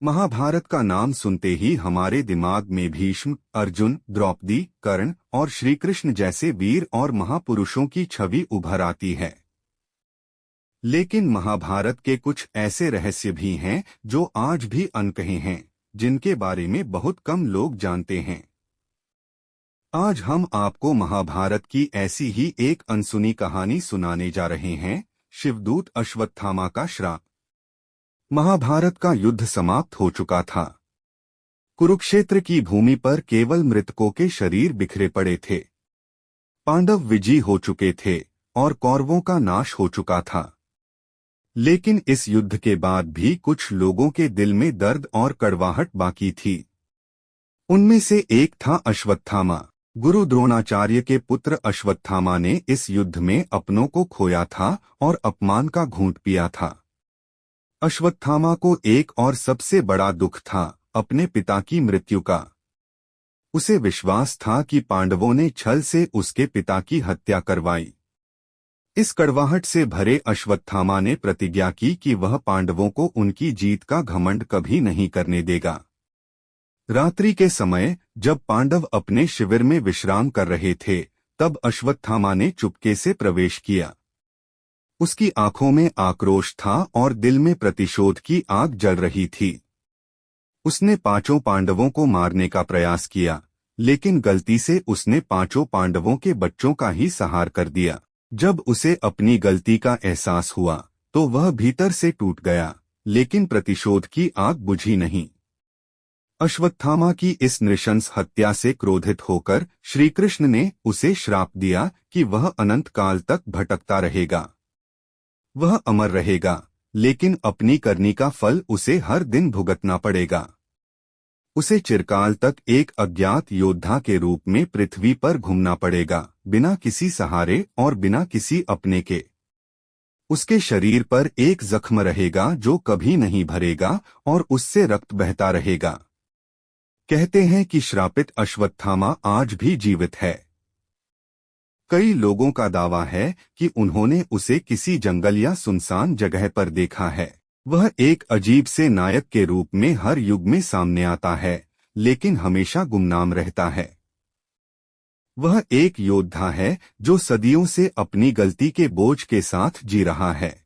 महाभारत का नाम सुनते ही हमारे दिमाग में भीष्म, अर्जुन, द्रौपदी, कर्ण और श्री कृष्ण जैसे वीर और महापुरुषों की छवि उभर आती है। लेकिन महाभारत के कुछ ऐसे रहस्य भी हैं जो आज भी अनकहे हैं, जिनके बारे में बहुत कम लोग जानते हैं। आज हम आपको महाभारत की ऐसी ही एक अनसुनी कहानी सुनाने जा रहे हैं, शिवदूत अश्वत्थामा का श्राप। महाभारत का युद्ध समाप्त हो चुका था। कुरुक्षेत्र की भूमि पर केवल मृतकों के शरीर बिखरे पड़े थे। पांडव विजयी हो चुके थे और कौरवों का नाश हो चुका था। लेकिन इस युद्ध के बाद भी कुछ लोगों के दिल में दर्द और कड़वाहट बाकी थी। उनमें से एक था अश्वत्थामा। गुरु द्रोणाचार्य के पुत्र अश्वत्थामा ने इस युद्ध में अपनों को खोया था और अपमान का घूंट पिया था। अश्वत्थामा को एक और सबसे बड़ा दुख था अपने पिता की मृत्यु का। उसे विश्वास था कि पांडवों ने छल से उसके पिता की हत्या करवाई। इस कड़वाहट से भरे अश्वत्थामा ने प्रतिज्ञा की कि वह पांडवों को उनकी जीत का घमंड कभी नहीं करने देगा। रात्रि के समय जब पांडव अपने शिविर में विश्राम कर रहे थे, तब अश्वत्थामा ने चुपके से प्रवेश किया। उसकी आंखों में आक्रोश था और दिल में प्रतिशोध की आग जल रही थी। उसने पांचों पांडवों को मारने का प्रयास किया, लेकिन गलती से उसने पांचों पांडवों के बच्चों का ही संहार कर दिया। जब उसे अपनी गलती का एहसास हुआ तो वह भीतर से टूट गया, लेकिन प्रतिशोध की आग बुझी नहीं। अश्वत्थामा की इस नृशंस हत्या से क्रोधित होकर श्री कृष्ण ने उसे श्राप दिया कि वह अनंत काल तक भटकता रहेगा। वह अमर रहेगा, लेकिन अपनी करनी का फल उसे हर दिन भुगतना पड़ेगा। उसे चिरकाल तक एक अज्ञात योद्धा के रूप में पृथ्वी पर घूमना पड़ेगा, बिना किसी सहारे और बिना किसी अपने के। उसके शरीर पर एक जख्म रहेगा जो कभी नहीं भरेगा और उससे रक्त बहता रहेगा। कहते हैं कि श्रापित अश्वत्थामा आज भी जीवित है। कई लोगों का दावा है कि उन्होंने उसे किसी जंगल या सुनसान जगह पर देखा है। वह एक अजीब से नायक के रूप में हर युग में सामने आता है, लेकिन हमेशा गुमनाम रहता है। वह एक योद्धा है जो सदियों से अपनी गलती के बोझ के साथ जी रहा है।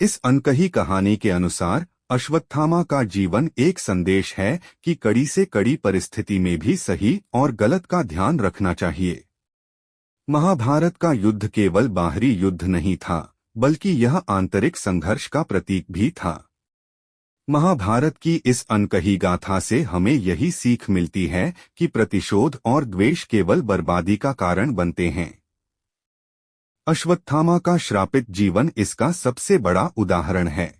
इस अनकही कहानी के अनुसार अश्वत्थामा का जीवन एक संदेश है कि कड़ी से कड़ी परिस्थिति में भी सही और गलत का ध्यान रखना चाहिए। महाभारत का युद्ध केवल बाहरी युद्ध नहीं था, बल्कि यह आंतरिक संघर्ष का प्रतीक भी था। महाभारत की इस अनकही गाथा से हमें यही सीख मिलती है कि प्रतिशोध और द्वेष केवल बर्बादी का कारण बनते हैं। अश्वत्थामा का श्रापित जीवन इसका सबसे बड़ा उदाहरण है।